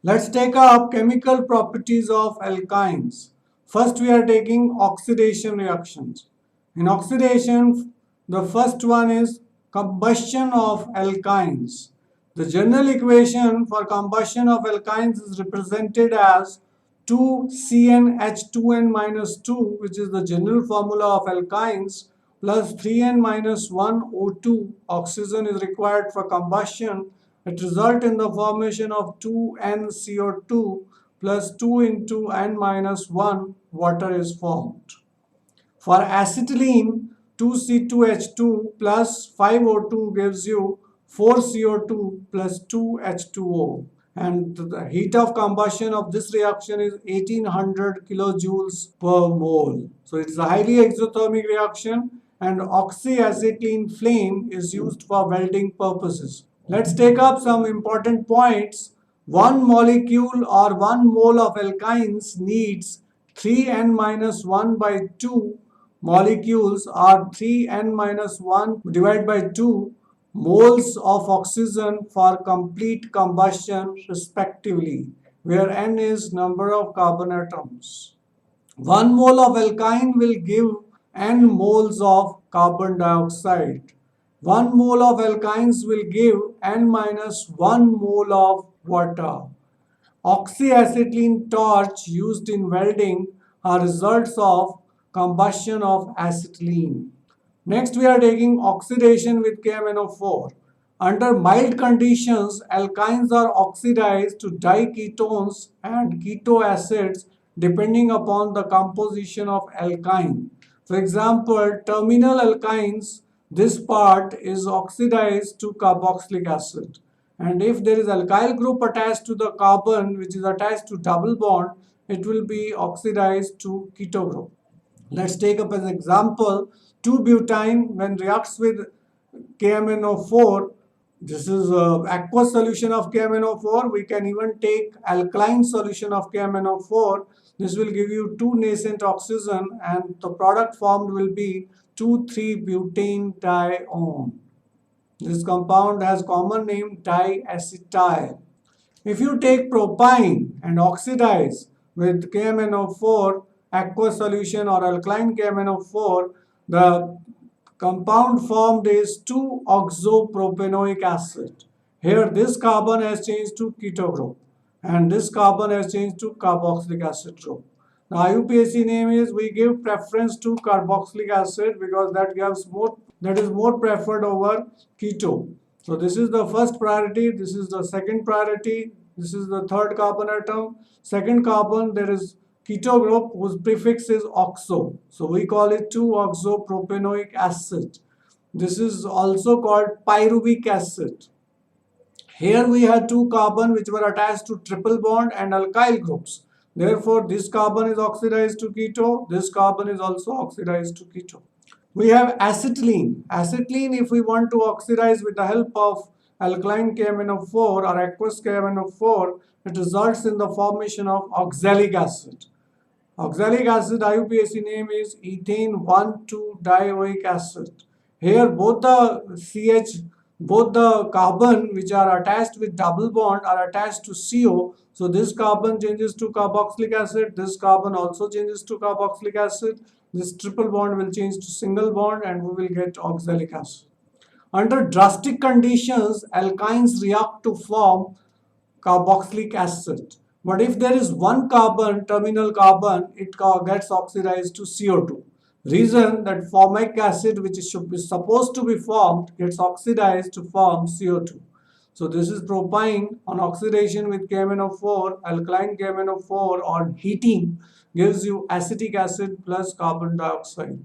Let's take up chemical properties of alkynes. First, we are taking oxidation reactions. In oxidation, the first one is combustion of alkynes. The general equation for combustion of alkynes is represented as 2CnH2n minus 2, which is the general formula of alkynes, plus 3n minus 1 O2. Oxygen is required for combustion. It results in the formation of 2NCO2 plus 2 into n minus 1 water is formed. For acetylene, 2C2H2 plus 5O2 gives you 4CO2 plus 2H2O. And the heat of combustion of this reaction is 1800 kilojoules per mole. So it's a highly exothermic reaction, and oxyacetylene flame is used for welding purposes. Let's take up some important points. One molecule or 1 mole of alkynes needs 3n minus 1 by 2 molecules or 3n minus 1 divided by 2 moles of oxygen for complete combustion respectively, where n is number of carbon atoms. 1 mole of alkyne will give n moles of carbon dioxide. 1 mole of alkynes will give n minus 1 mole of water. Oxyacetylene torch used in welding are results of combustion of acetylene. Next, we are taking oxidation with KMnO4. Under mild conditions, alkynes are oxidized to diketones and keto acids depending upon the composition of alkyne. For example, terminal alkynes, this part is oxidized to carboxylic acid. And if there is alkyl group attached to the carbon which is attached to double bond, it will be oxidized to keto group. Let's take up as example 2-butene when reacts with KMnO4. This is aqueous solution of KMnO4. We can even take alkaline solution of KMnO4. This will give you 2 nascent oxygen, and the product formed will be 2,3-butane dione. This compound has common name diacetyl. If you take propyne and oxidize with KMnO4 aqueous solution or alkaline KMnO4, the compound formed is 2-oxopropanoic acid. Here this carbon has changed to keto group and this carbon has changed to carboxylic acid group. The IUPAC name is we give preference to carboxylic acid because that is more preferred over keto. So this is the first priority, this is the second priority, this is the third carbon atom. Second carbon, there is keto group whose prefix is oxo. So we call it 2-oxopropanoic acid. This is also called pyruvic acid. Here we had 2 carbon which were attached to triple bond and alkyl groups. Therefore, this carbon is oxidized to keto. This carbon is also oxidized to keto. We have acetylene. Acetylene, if we want to oxidize with the help of alkaline KMnO4 or aqueous KMnO4, it results in the formation of oxalic acid. Oxalic acid IUPAC name is ethane 1,2-dioic acid. Here both the carbon which are attached with double bond are attached to CO. So this carbon changes to carboxylic acid. This carbon also changes to carboxylic acid. This triple bond will change to single bond and we will get oxalic acid. Under drastic conditions, alkynes react to form carboxylic acid. But if there is one carbon, terminal carbon, it gets oxidized to CO2. Reason that formic acid, which is supposed to be formed, gets oxidized to form CO2. So this is propyne on oxidation with KMnO4, alkaline KMnO4 on heating gives you acetic acid plus carbon dioxide.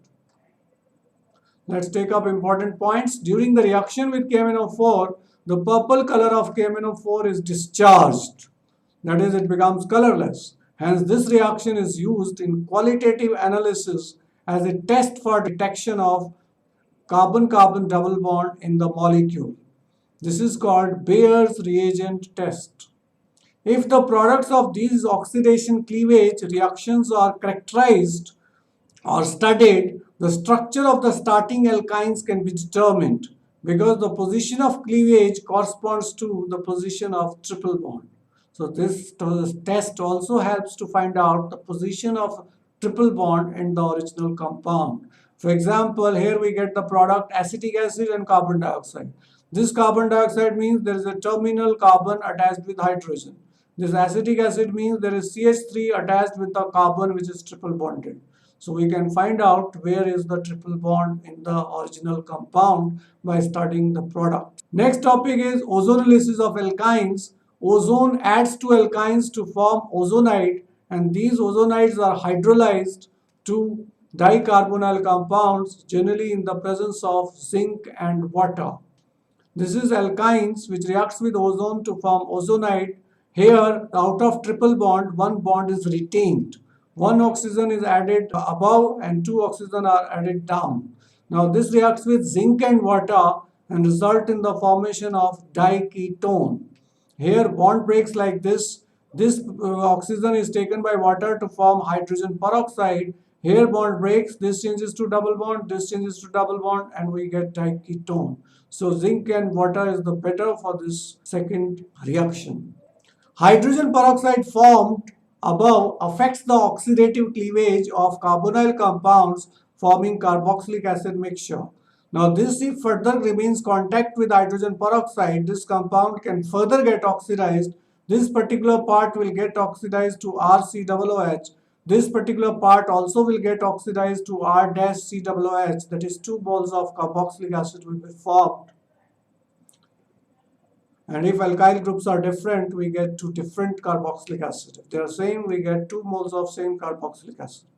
Let's take up important points. During the reaction with KMnO4, the purple color of KMnO4 is discharged. That is, it becomes colorless. Hence, this reaction is used in qualitative analysis as a test for detection of carbon-carbon double bond in the molecule. This is called Bayer's reagent test. If the products of these oxidation cleavage reactions are characterized or studied, the structure of the starting alkynes can be determined because the position of cleavage corresponds to the position of triple bond. So this test also helps to find out the position of triple bond in the original compound. For example, here we get the product acetic acid and carbon dioxide. This carbon dioxide means there is a terminal carbon attached with hydrogen. This acetic acid means there is CH3 attached with the carbon which is triple bonded. So we can find out where is the triple bond in the original compound by studying the product. Next topic is ozonolysis of alkynes. Ozone adds to alkynes to form ozonide, and these ozonides are hydrolyzed to dicarbonyl compounds, generally in the presence of zinc and water. This is alkynes which reacts with ozone to form ozonide. Here, out of triple bond, one bond is retained. One oxygen is added above and two oxygen are added down. Now this reacts with zinc and water and result in the formation of diketone. Here bond breaks like this. This oxygen is taken by water to form hydrogen peroxide. Here bond breaks, this changes to double bond, this changes to double bond, and we get diketone. So zinc and water is the better for this second reaction. Hydrogen peroxide formed above affects the oxidative cleavage of carbonyl compounds forming carboxylic acid mixture. Now this, if further remains contact with hydrogen peroxide, this compound can further get oxidized. This particular part will get oxidized to RCOOH. This particular part also will get oxidized to R-COOH, that is 2 moles of carboxylic acid will be formed. And if alkyl groups are different, we get 2 different carboxylic acid. If they are same, we get 2 moles of same carboxylic acid.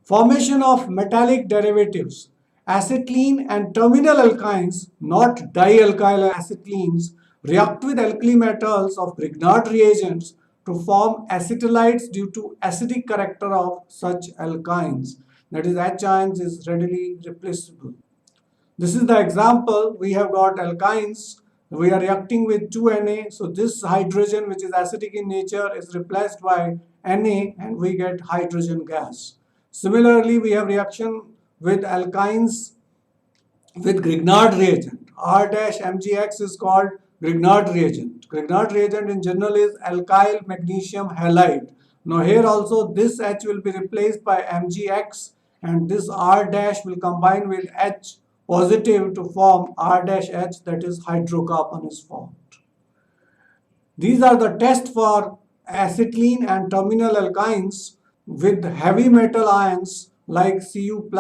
Formation of metallic derivatives. Acetylene and terminal alkynes, not dialkyl acetylenes, react with alkali metals of Grignard reagents to form acetylides due to acidic character of such alkynes. That is, H ions is readily replaceable. This is the example. We have got alkynes. We are reacting with 2Na. So this hydrogen, which is acidic in nature, is replaced by Na and we get hydrogen gas. Similarly, we have reaction with alkynes with Grignard reagent. R-MgX is called Grignard reagent. Grignard reagent in general is alkyl magnesium halide. Now here also this H will be replaced by MgX and this R- will combine with H positive to form R-H, that is hydrocarbon is formed. These are the tests for acetylene and terminal alkynes with heavy metal ions like Cu+,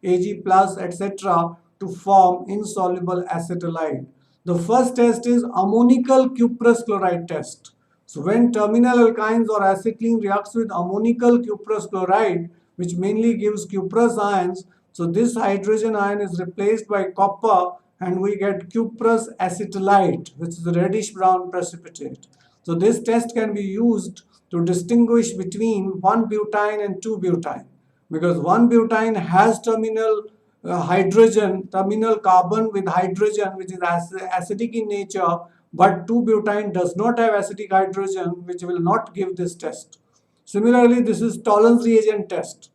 Ag+, etc. to form insoluble acetylide. The first test is ammonical cuprous chloride test. So when terminal alkynes or acetylene reacts with ammonical cuprous chloride, which mainly gives cuprous ions, so this hydrogen ion is replaced by copper and we get cuprous acetylide, which is a reddish brown precipitate. So this test can be used to distinguish between 1-butyne and 2-butyne, because 1-butyne has terminal terminal carbon with hydrogen, which is acidic in nature, but 2-butyne does not have acidic hydrogen, which will not give this test. Similarly, this is Tollens reagent test.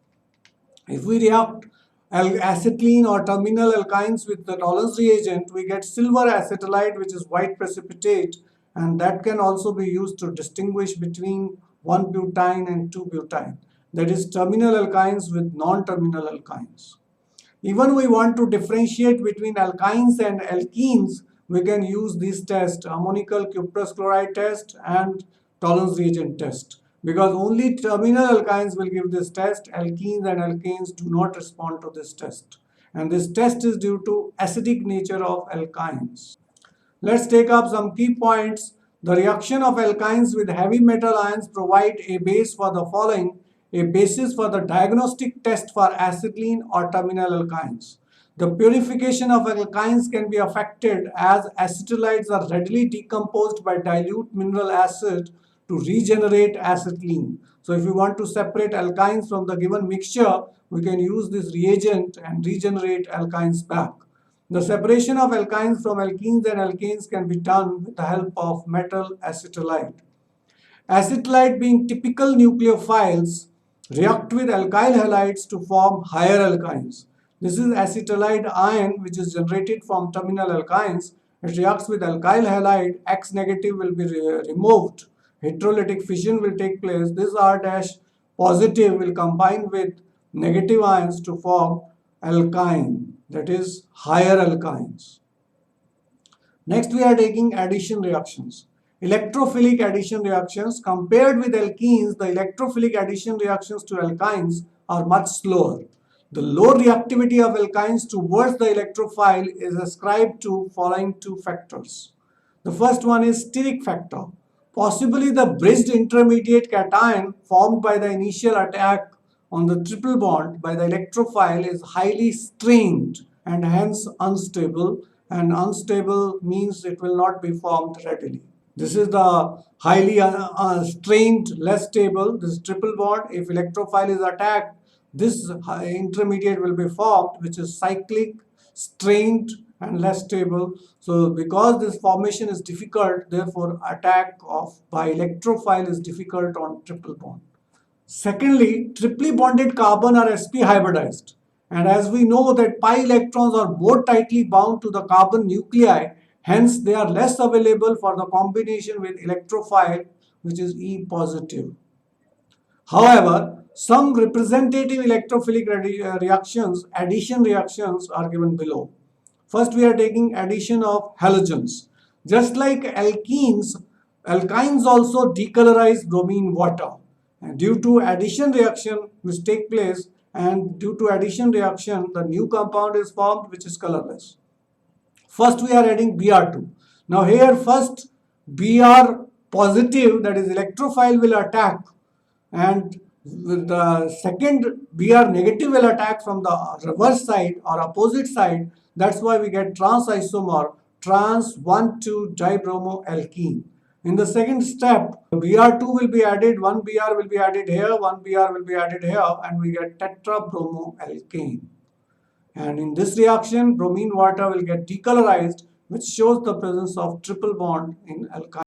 If we react acetylene or terminal alkynes with the Tollens reagent, we get silver acetylide, which is white precipitate, and that can also be used to distinguish between 1-butyne and 2-butyne. That is terminal alkynes with non-terminal alkynes. Even we want to differentiate between alkynes and alkenes, we can use these tests, ammonical cuprous chloride test and Tollens reagent test. Because only terminal alkynes will give this test, alkenes and alkanes do not respond to this test. And this test is due to acidic nature of alkynes. Let's take up some key points. The reaction of alkynes with heavy metal ions provide a base for the following: a basis for the diagnostic test for acetylene or terminal alkynes. The purification of alkynes can be affected as acetylides are readily decomposed by dilute mineral acid to regenerate acetylene. So if we want to separate alkynes from the given mixture, we can use this reagent and regenerate alkynes back. The separation of alkynes from alkenes and alkanes can be done with the help of metal acetylide. Acetylide, being typical nucleophiles, react with alkyl halides to form higher alkynes. This is acetylide ion which is generated from terminal alkynes, It reacts with alkyl halide, X negative will be removed. Heterolytic fission will take place. This R dash positive will combine with negative ions to form alkyne, that is higher alkynes. Next, we are taking addition reactions. Electrophilic addition reactions. Compared with alkenes, the electrophilic addition reactions to alkynes are much slower. The low reactivity of alkynes towards the electrophile is ascribed to following two factors. The first one is steric factor. Possibly the bridged intermediate cation formed by the initial attack on the triple bond by the electrophile is highly strained and hence unstable, and unstable means it will not be formed readily. This is the highly strained, less stable, this triple bond. If electrophile is attacked, this intermediate will be formed, which is cyclic, strained and less stable. So because this formation is difficult, therefore attack by electrophile is difficult on triple bond. Secondly, triply bonded carbon are sp hybridized, and as we know that pi electrons are more tightly bound to the carbon nuclei, hence they are less available for the combination with electrophile, which is E positive. However, some representative electrophilic reactions, addition reactions, are given below. First, we are taking addition of halogens. Just like alkenes, alkynes also decolorize bromine water. And due to addition reaction which take place, and due to addition reaction, the new compound is formed which is colorless. First, we are adding Br2. Now here first Br positive, that is electrophile, will attack, and the second Br negative will attack from the reverse side or opposite side. That's why we get trans isomer, trans 1,2-dibromoalkene. In the second step, Br2 will be added, one Br will be added here, one Br will be added here, and we get tetrabromoalkane. And in this reaction, bromine water will get decolorized, which shows the presence of triple bond in alkyne.